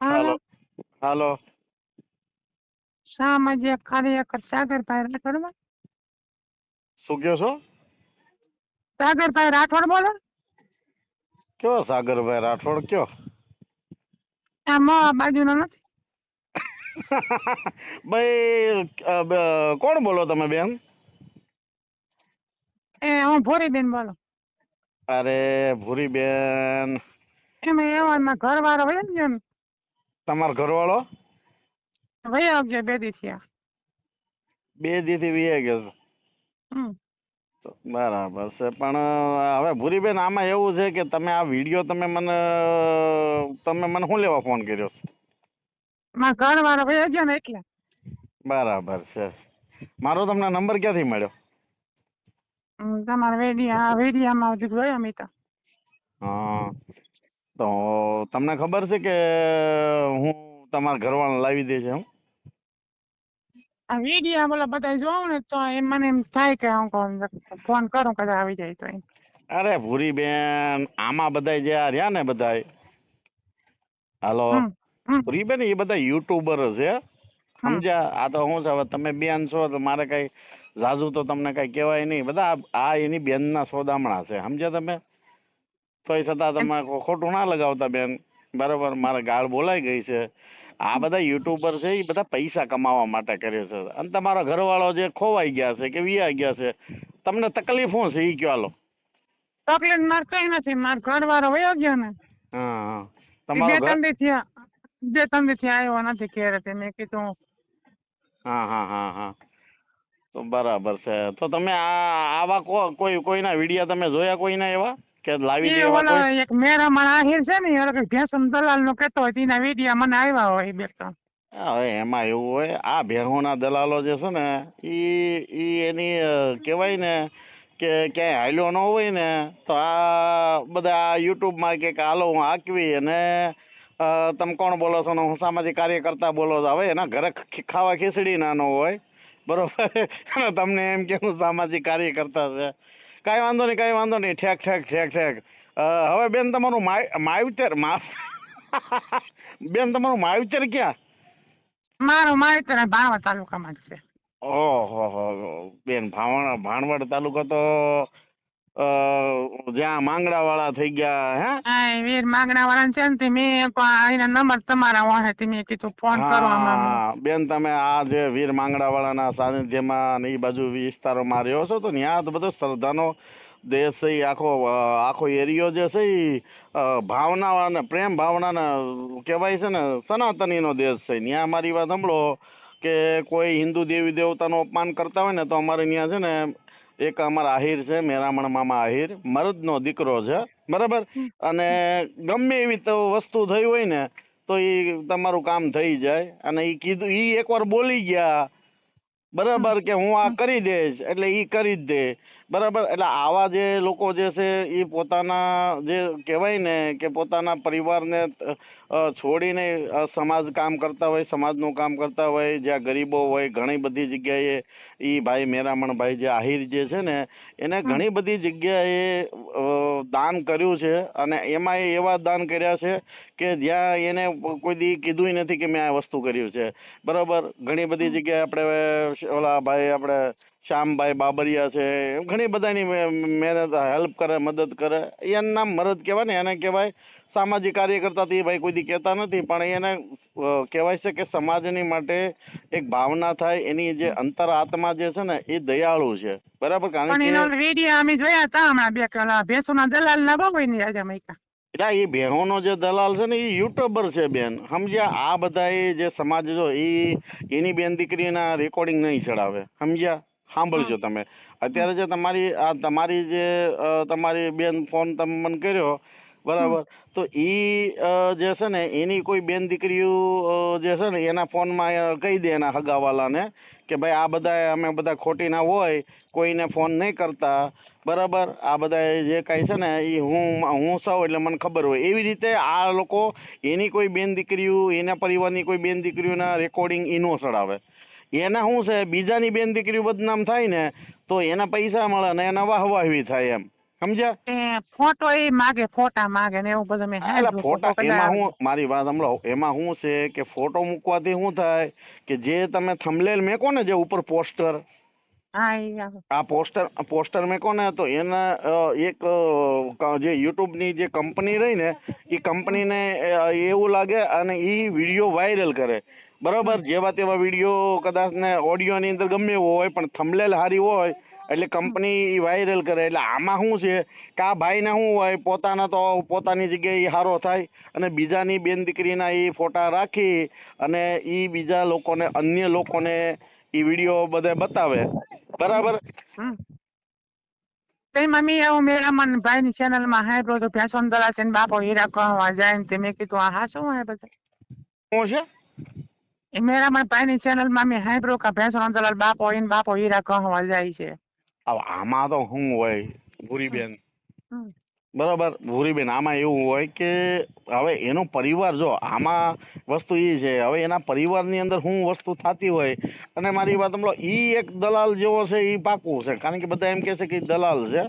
હાલો હાલો. હાલો. સામાજિક કાર્યકર સાગરભાઈ રાઠોડ. શું કયો છો? સાગરભાઈ રાઠોડ બોલો. કયો સાગરભાઈ રાઠોડ કયો? આ મવા બાજુનો નથી. ભાઈ કોણ બોલો તમે બેન? હું ભોરીબેન બોલો. અરે ભૂરી બેન, એમાં એવામાં ઘર વાળો વયો ગયો ને તમારો ઘરવાળો વયો ગયો 2 દી થયા. 2 દીથી વીએ ગયો છે. હમ. બરાબર છે, પણ હવે ભૂરી બેન આમાં એવું છે કે તમે આ વિડીયો તમે મને શું લેવા ફોન કર્યો છે? મારા ઘર વાળો વયો ગયો ને એટલે. બરાબર છે. મારો તમને નંબર ક્યાંથી મળ્યો? તમારા વેડિયામાં જોયો મેં તો. હા, તો તમને ખબર છે કે હું તમારા ઘરવાળા લાવી દે છે? આ વિડિયા બોલો બધા જોઉં ને તો એમ મને એમ થાય કે હું ફોન કરું કદાચ આવી જાય તો એમ. અરે ભૂરી બેન, આમાં બધાય જે આ રહ્યા ને બધાય, હાલો, હમ હમ ભૂરી બેન એ બધા યુટ્યુબર છે, હમ સમજ્યા? આ તો શું છે, હવે તમે બેન છો તો મારે કઈ ઝાઝુ તો તમને કઈ કહેવાય નહીં. બધા આ એની બેનના સોદામણા છે, સમજ્યા તમે? તોય છતાં તમે ખોટું ના લગાવતા બેન, બરોબર? મારે ગાળ બોલાઈ ગઈ છે. આ બધા યુટ્યુબર છે એ બધા પૈસા કમાવા માટે કરે છે, અને તમારો ઘરવાળો જે ખોવાઈ ગયા છે કે વિયા ગયા છે, તમને તકલીફ શું છે એ કયો? હાલો. તકલીફ મારે કઈ નથી. મારો ઘર વાળો વયો ગયો ને હા હા, એ બે તમારો ઘર, ત્રણ દી થયા. 2-3 દી થી આવ્યો નથી ઘેરે. મેં કીધું હા હા હા હા, તો બરાબર છે. તો તમે આવા કોઈના વિડીયા તમે જોયા કોઈના એવા કે લાવી દે એ એવા ઓલો કોઈ? એક મેરામણ આહિર છે ને એ ભેસમ દલાલ નો કેતો હોય એના વિડિયા મને આવ્યા હોય 2-3. હવે એમાં એવું હોય, આ ભેહોના દલાલો જે છે ને ઈ એની કહેવાય ને કે ક્યાંય હાલ્યો ન હોય ને તો આ બધા યુટ્યુબમાં કે હાલો હું હાંકવી, અને તમે કોણ બોલો છો ને હું સામાજિક કાર્યકર્તા બોલો છો. હવે એના ઘરે ખાવા ખીચડી ના ન હોય, બરોબર? અને તમને એમ કે હું સામાજિક કાર્યકર્તા છે. કાંઈ વાંધો નહીં, કાંઈ વાંધો નહીં. ઠેક ઠેક ઠેક ઠેક. હવે બેન તમારું માવતર બેન તમારું માવતર ક્યાં? મારો માહિતર ભાણવડ તાલુકામાં જ છે. ઓહો બેન, ભાણવડ તાલુકા તો જ્યાં માંગડા વાળા થઈ ગયા, હે? હા, વીર માંગણા વાળા છે ને તે મેં એના નંબર તમારા વાહે થી મેં કીધું ફોન કરો હમણાં. હા બેન, તમે આ જે વીર માંગડા વાળાના સાનિધ્યમાં ને એ બાજુ વિસ્તારોમાં રહ્યો છો તો ત્યાં તો બધો શ્રદ્ધાનો દેશ છે. આખો એરિયો જે છે એ ભાવના અને પ્રેમ ભાવના કહેવાય છે ને, સનાતનીનો દેશ છે. ત્યાં મારી વાત સાંભળો કે કોઈ હિન્દુ દેવી દેવતાનું અપમાન કરતા હોય ને તો અમારે ત્યાં છે ને એક અમારા આહિર છે, મેરામણ મામા આહિર, મરદનો દીકરો છે, બરાબર? અને ગમે એવી તો વસ્તુ થઈ હોય ને તો એ તમારું કામ થઈ જાય. અને એ કીધું, એ એકવાર બોલી ગયા, બરાબર, કે હું આ કરી દઈશ, એટલે ઈ કરી જ દે, બરાબર? એટલે આવા જે લોકો જે છે એ પોતાના જે કહેવાય ને કે પોતાના પરિવારને છોડીને સમાજ કામ કરતા હોય, સમાજનું કામ કરતા હોય, જ્યાં ગરીબો હોય, ઘણી બધી જગ્યાએ એ ભાઈ મેરામણ ભાઈ જે આહિર જે છે ને એને ઘણી બધી જગ્યાએ દાન કર્યું છે. અને એમાં એવા દાન કર્યા છે કે જ્યાં એને કોઈ દી કીધું નથી કે મેં આ વસ્તુ કર્યું છે, બરોબર? ઘણી બધી જગ્યાએ આપણે ઓલા ભાઈ આપણે શ્યામભાઈ બાબરિયા છે, ઘણી બધાની મહેનત હેલ્પ કરે, મદદ કરે. એનું નામ મરદ કહેવાય ને, એને કહેવાય સામાજિક કાર્યકર્તા. એ ભાઈ કોઈ દી કહેતા નથી, પણ એને કહેવાય છે કે સમાજની માટે એક ભાવના થાય. એની જે અંતર આત્મા જે છે ને એ દયાળુ છે, બરાબર? કારણ પણ કે એનો વિડિયા અમે જોયા હતા હમણાં 2 કલાક. ભેંસોના દલાલ ના બહુ ની આજે મૈકા. એટલે એ બહેનોનો જે દલાલ છે ને એ યુટ્યુબર છે બેન, સમજ્યા? આ બધા જે સમાજ જો એની બેન દીકરીના રેકોર્ડિંગ નહીં ચડાવે, સમજ્યા? સાંભળજો તમે. અત્યારે જે તમારી જે તમારી બેન ફોન તમે મને કર્યો, બરાબર? તો જે છે ને એની કોઈ બેન દીકરીઓ જે છે ને એના ફોનમાં કહી દે એના હગાવાલાને કે ભાઈ આ બધા અમે બધા ખોટી ના હોય, કોઈને ફોન નહીં કરતા, બરાબર? આ બધા જે કાંઈ છે ને એ હું સૌ એટલે મને ખબર હોય. એવી રીતે આ લોકો એની કોઈ બેન દીકરીઓ, એના પરિવારની કોઈ બેન દીકરીઓના રેકોર્ડિંગ એ નો ચડાવે. એના શું છે, બીજાની બેન દીકરીઓ બદનામ થાય ને તો એના પૈસા મળે ને એના વાહવાહી થાય, એમ સમજ્યા? એ ફોટો એ માગે, ફોટા માગે ને એવું બધું મેં હા, એટલે સાંભળ્યું. ફોટા ફોટો કદાચ એમાં આવી હું મારી વાત સાંભળો, એમાં શું છે કે ફોટો મૂકવાથી શું થાય કે જે તમે થંબનેલ મેકો ને જે ઉપર પોસ્ટર, હા એ આવે. આ પોસ્ટર મેકો ને તો એના એક જે યુટ્યુબની જે કંપની રહી ને એ હમ, કંપનીને એવું લાગે અને એ વિડીયો વાયરલ કરે, હમ, બરાબર? જેવા તેવા વિડીયો કદાચ ને ઓડિયોની અંદર ગમે એવો હોય પણ થંબનેલ સારી હોય એટલે હમ, કંપની ઈ વાયરલ કરે. એટલે આમાં શું છે કે આ ભાઈને શું હોય, પોતાના તો પોતાની જગ્યાએ ઈ હારો થાય અને બીજાની બેન દીકરીના એ ફોટા રાખી અને ઈ બીજા લોકોને, અન્ય લોકોને ઈ વિડીયો બધે બતાવે, હમ, બરાબર? હમ. તે મમ્મી એવું મેરામન ભાઈ ની ચેનલ માં સાંભળ્યું હતું, ભેંસો દલા છે ને બાપો હીરા કહવા જાય ને તે મેં કીધું આ હાચું હોય બધું? શું છે? એ મેરામન ભાઈ ની ચેનલ માં મેં સાંભળ્યું કે ભેંસો દલાલ બાપો ઈને બાપો હીરા કહવા જાય છે. હવે આમાં તો શું હોય હમ, ભૂરીબેન, હમ, બરાબર ભૂરીબેન, આમાં એવું હોય કે હવે એનો પરિવાર, જો આમાં વસ્તુ એ છે, હવે એના પરિવારની અંદર શું વસ્તુ થતી હોય અને મારી વાત સાંભળો, ઈ એક દલાલ જેવો છે એ પાકું છે, કારણ કે બધા એમ કહે છે કે ઈ દલાલ છે,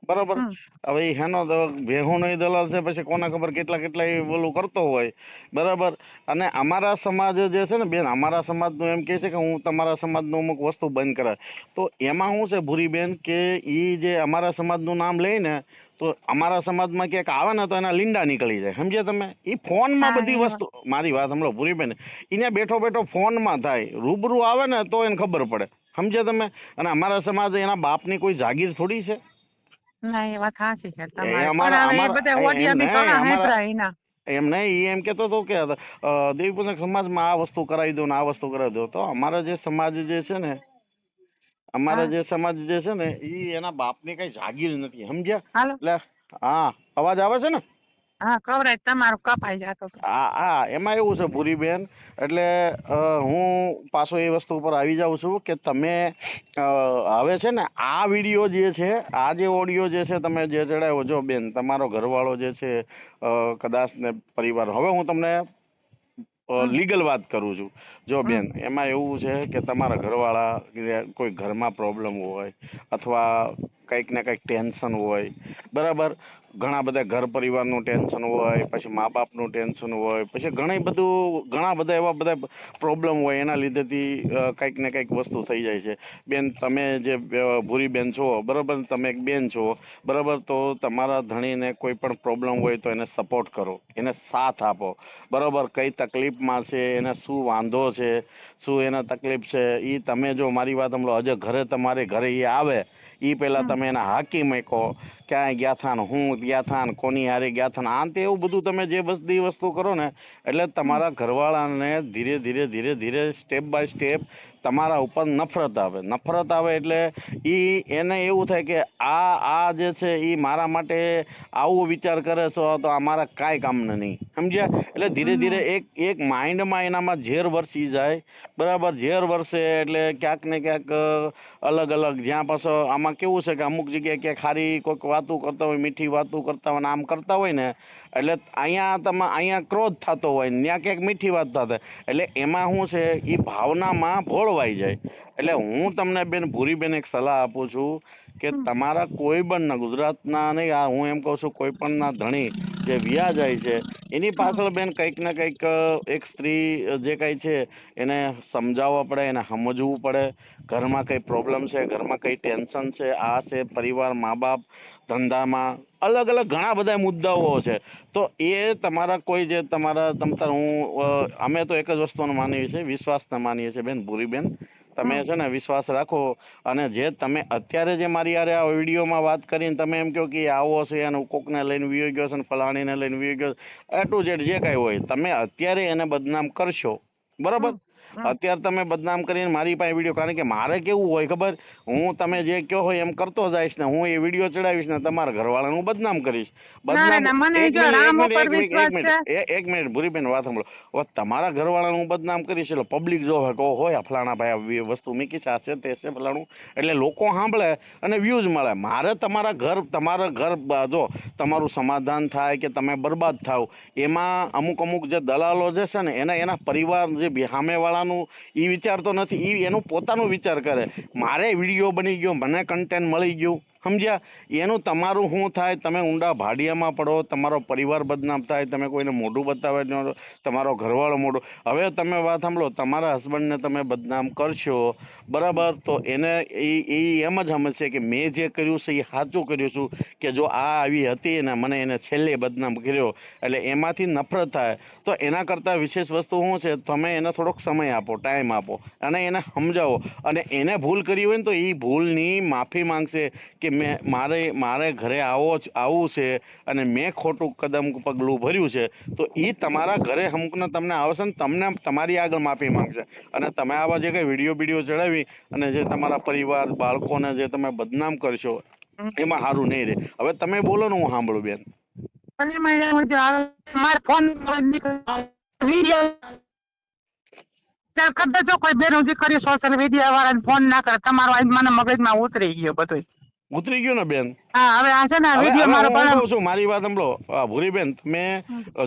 બરાબર? હમ, હવે ઈ હેનો ભેહું નો દલાલ છે, પછી કોને ખબર કેટલા કેટલા એ ઓલું કરતો હોય, બરાબર? અને અમારા સમાજ જે છે ને બેન, અમારા સમાજનું એમ કહે છે કે હું તમારા સમાજનું અમુક વસ્તુ બંધ કરાય, તો એમાં શું છે ભૂરીબેન કે ઈ જે અમારા સમાજનું નામ લે ને તો અમારા સમાજમાં ક્યાંક આવે ને તો એના લીંડા નીકળી જાય, સમજ્યા તમે? એ ફોનમાં હા બધી એ વાત. વસ્તુ, મારી વાત સાંભળો ભૂરીબેન, એને બેઠો બેઠો ફોનમાં થાય, રૂબરૂ આવે ને તો એને ખબર પડે, સમજ્યા તમે? અને અમારા સમાજ એના બાપની કોઈ જાગીર થોડી છે. ના એ વાત સાચી છે એ તમારી, પણ અમારા હવે એ અમારા બધા એમ ઓડિયા મેં નહીં, ઘણા અમારા સાંભળ્યા એના. એમ નહીં, એ એમ કહેતો હતો કે દેવીપૂજક સમાજમાં આ વસ્તુ કરાવી દો ને આ વસ્તુ કરાવી દો, તો અમારા જે સમાજ જે છે ને, અમારા હા જે સમાજ જે છે ને એ એના બાપની કઈ જાગીર નથી, સમજ્યા? હાલો. એટલે હા, અવાજ આવે છે ને? હા કવરાય, તમારું કપાઈ જતો હતો. હા હા, એમાં એવું છે ભૂરીબેન, એટલે હું પાછો એ વસ્તુ ઉપર આવી જાઉં છું કે તમે હવે છે ને આ વિડીયો જે છે, આ જે ઓડિયો જે છે તમે જે ચડાવ્યો, જો બેન તમારો ઘરવાળો જે છે કદાચ ને પરિવાર, હવે હું તમને હમ, લીગલ વાત કરું છું. જો હમ, બેન, એમાં એવું છે કે તમારા ઘરવાળા કોઈ ઘરમાં પ્રોબ્લેમ હોય અથવા કંઈક ને કંઈક ટેન્શન હોય, બરાબર? ઘણા બધા ઘર પરિવારનું ટેન્શન હોય, પછી મા બાપનું ટેન્શન હોય, પછી ઘણા બધા એવા બધા પ્રોબ્લેમ હોય, એના લીધેથી કંઈક ને કંઈક વસ્તુ થઈ જાય છે. બેન, તમે જે ભૂરી બેન છો, બરાબર? તમે એક બેન છો, બરાબર? તો તમારા ધણીને કોઈ પણ પ્રોબ્લેમ હોય તો એને સપોર્ટ કરો, એને સાથ આપો, બરાબર? કઈ તકલીફમાં છે, એને શું વાંધો છે, શું એને તકલીફ છે, એ તમે જો મારી વાત સાંભળો, હજે ઘરે તમારે ઘરે એ આવે એ પહેલા હમ, તમે એને હાકી મૂકો, ક્યાંય ગયા થા ને, હું ગયા થા ને, કોની હારે ગયા થા ને, આમ તે એવું બધું તમે જે બધી વસ્તુ કરો ને એટલે હમ, તમારા ઘરવાળાને ધીરે ધીરે ધીરે ધીરે સ્ટેપ બાય સ્ટેપ તમારા ઉપર નફરત આવે. નફરત આવે એટલે એને એવું થાય કે આ જે છે એ મારા માટે આવો વિચાર કરે છે તો આ મારા કાંઈ કામના નહીં, સમજ્યા? એટલે ધીરે ધીરે હમ, એક માઇન્ડમાં એનામાં ઝેર વરસી જાય, બરાબર? ઝેર વરસે એટલે ક્યાંક ને ક્યાંક અલગ અલગ, જ્યાં પાછો આમાં કેવું છે કે અમુક જગ્યાએ ક્યાંક ખારી કોઈક વાતું કરતા હોય, મીઠી વાતું કરતા હોય ને આમ કરતા હોય ને, એટલે અહીંયા ક્રોધ થતો હોય ને ત્યાં ક્યાંક મીઠી વાત થતા, એટલે એમાં શું છે એ ભાવનામાં ભોળવાઈ જાય. એટલે હું તમને બેન ભૂરીબેન એક સલાહ આપું છું કે હમ, તમારા કોઈ પણ ગુજરાતના નહીં, આ હું એમ કહું છું કોઈ પણ ના ધણી જે વિયા જાય છે એની હમ, પાછળ બેન કંઈક ને કંઈક એક સ્ત્રી જે કાંઈ છે એને સમજાવવા પડે, એને સમજવું પડે, ઘરમાં કઈ પ્રોબ્લેમ છે, ઘરમાં કઈ ટેન્શન છે, આ છે પરિવાર, મા બાપ, ધંધામાં અલગ અલગ ઘણા બધા મુદ્દાઓ છે. તો એ તમારા કોઈ જે તમારા અમે તો એક જ વસ્તુને માનીએ છીએ, વિશ્વાસને માનીએ છીએ બેન ભૂરીબેન. તમે હમ. છે ને વિશ્વાસ રાખો, અને જે તમે અત્યારે જે મારી યારે આ વિડીયોમાં વાત કરીને તમે એમ કહો કે આવો છે અને કોકને લઈને વિયો ગયો છે ને ફલાણીને લઈને વિયો ગયો, એ ટુ ઝેડ જે કાંઈ હોય, તમે અત્યારે એને બદનામ કરશો, બરાબર? હમ, હમ. અત્યારે તમે બદનામ કરીને મારી પાસે વિડીયો, કારણ કે મારે કેવું હોય ખબર, હું તમે જે કહો હોય એમ કરતો જઈશ ને, હું એ વિડીયો ચડાવીશ ને તમારા ઘરવાળાનું હું બદનામ કરીશ. ના રે બદનામ ના, મને એક જો મિનિટ એક રામ મિનિટ ઉપર એક મિનિટ એક વિશ્વાસ છે. મિનિટ એક મિનિટ ભૂરીબેન વાત સાંભળો. હવે તમારા ઘરવાળાનું હું બદનામ કરીશ એટલે પબ્લિક જો હોય ફલાણા ભાઈ આ વસ્તુ મૂકી છે, આ છે તે છે ફલાણું, એટલે લોકો સાંભળે અને વ્યૂઝ મળે. મારે તમારા ઘર જો તમારું સમાધાન થાય કે તમે બરબાદ થાવ, એમાં અમુક જે દલાલો જે છે ને એના પરિવાર જે સામેવાળાનું એ વિચારતો નથી, એ એનું પોતાનું વિચાર કરે. મારે વિડીયો બની ગયો, મને કન્ટેન્ટ મળી ગયું, સમજ્યા? એનું તમારું શું થાય, તમે ઊંડા ભાડિયામાં પડો, તમારો પરિવાર બદનામ થાય, તમે કોઈને મોઢું બતાવે ન, તમારો ઘરવાળો મોઢું. હવે તમે વાત સાંભળો, તમારા હસબન્ડને તમે બદનામ કરશો, બરાબર, તો એને એ એમ જ સમજશે કે મેં જે કર્યું છે એ સાચું કર્યું છું, કે જો આ આવી હતી ને મને એને છેલ્લે બદનામ કર્યો, એટલે એમાંથી નફરત થાય. તો એના કરતાં વિશેષ વસ્તુ શું છે, તમે એને થોડોક સમય આપો, ટાઈમ આપો, અને એને સમજાવો. અને એને ભૂલ કરી હોય ને તો એ ભૂલની માફી માંગશે કે મારે ઘરે આવું છે અને મેં ખોટું પગલું ભર્યું છે. તો એ તમારા ઘરે અમુકને તમને આવશે ને તમને તમારી આગળ માફી માંગશે. અને તમે આવા જે કઈ વિડીયો ચડાવી અને જે તમારા પરિવાર બાળકોને જે તમે બદનામ કરશો, એમાં સારું નહીં રહે. હવે તમે બોલો ને, હું સાંભળું બેન. અને મારા ફોન વિડીયો કરતા જો કોઈ બેનો દીકરી સોશિયલ મીડિયા વાળાને ફોન ના કરે, તમારો આજ મને મગજમાં ઉતરી ગયો બધું. ઉતરી ગયું ને બેન? હા, હવે આ છે ને હવે વિડીયો મારો હું પણ કહું છું, મારી વાત સાંભળો ભૂરીબેન, તમે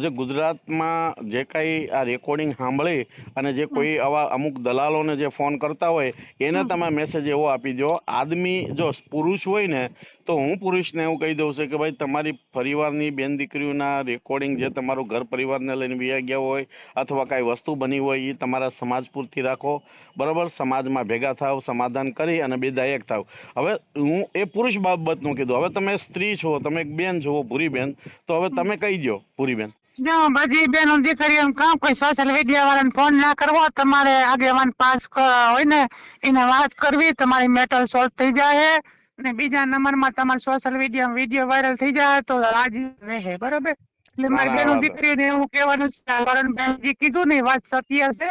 જે ગુજરાતમાં જે કઈ આ રેકોર્ડિંગ સાંભળી અને જે કોઈ આવા અમુક દલાલોને જે ફોન કરતા હોય એને તમે મેસેજ એવો આપી દો, આદમી જો પુરુષ હોય ને તો હું પુરુષને એવું કહી દઉં છું કે ભાઈ તમારી પરિવારની બેન દીકરીઓના રેકોર્ડિંગ જે તમારું ઘર પરિવારને લઈને વ્યા ગયા હોય અથવા કાંઈ વસ્તુ બની હોય એ તમારા સમાજ પૂરતી રાખો, બરાબર, સમાજમાં ભેગા થાવ, સમાધાન કરી અને બેદાયક થાવ. હવે હું એ પુરુષ બાબતનું કીધું. હવે તમે સ્ત્રી છો, તમે એક બેન છો ભૂરીબેન, તો હવે તમે કહી દો ભૂરીબેન. જો બધી બેનો દીકરીઓ કામ કોઈ સોશિયલ મીડિયા વાળાને ફોન ના કરવો, તમારે આગેવાન પાસ હોય ને એને વાત કરવી, તમારી મેટર સોલ્વ થઈ જાય. અને બીજા નંબરમાં તમારે સોશિયલ મીડિયા વિડીયો વાયરલ થઈ જાય તો રાજી રહે, બરોબર. એટલે ના મારી ના બેનો વાત દીકરીને એવું કહેવાનું છે, કરણબેનજી કીધું ને એ વાત સત્ય છે.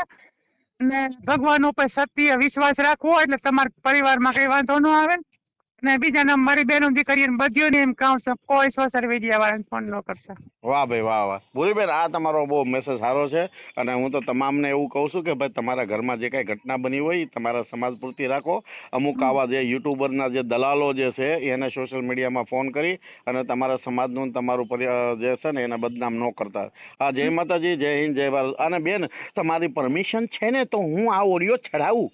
ને ભગવાન ઉપર સત્ય વિશ્વાસ રાખવો એટલે તમારા પરિવારમાં કઈ વાંધો ન આવે. ને બીજા નંબર મારી બેનો દીકરીને બધીઓને એમ કહું છું, કોઈ સોશિયલ મીડિયા વાળાને ફોન ન કરતા. વાહ ભાઈ વાહ વાહ ભૂરીબેન, આ તમારો બહુ મેસેજ સારો છે. અને હું તો તમામને એવું કહું છું કે ભાઈ તમારા ઘરમાં જે કઈ ઘટના બની હોય એ તમારા સમાજ પૂરતી રાખો. અમુક આવા જે યુટ્યુબરના જે દલાલો જે છે એને સોશિયલ મીડિયામાં ફોન કરી અને તમારા સમાજનું તમારું જે છે ને એને બદનામ ન કરતા. હા, જય માતાજી, જય હિન્દ, જય ભારત. અને બેન, તમારી પરમિશન છે ને તો હું આ ઓડિયો ચડાવું?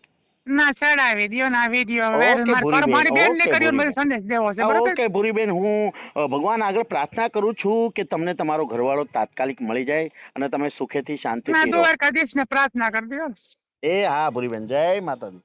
ના, ચડાવી દ્યો ને આ વિડીયો વાયરલ ઓકે ભૂરીબેન, મારી બેન ઓકે દીકરીઓને બધો ભૂરીબેન. સંદેશ દેવો છે, બરોબર. ઓકે ભૂરીબેન, હું ભગવાન આગળ પ્રાર્થના કરું છું કે તમને તમારો ઘરવાળો તાત્કાલિક મળી જાય અને તમે સુખેથી ના, શાંતિથી રહો. દ્વારકાધીશ ને પ્રાર્થના કરી દો. એ હા ભૂરીબેન, જય માતાજી.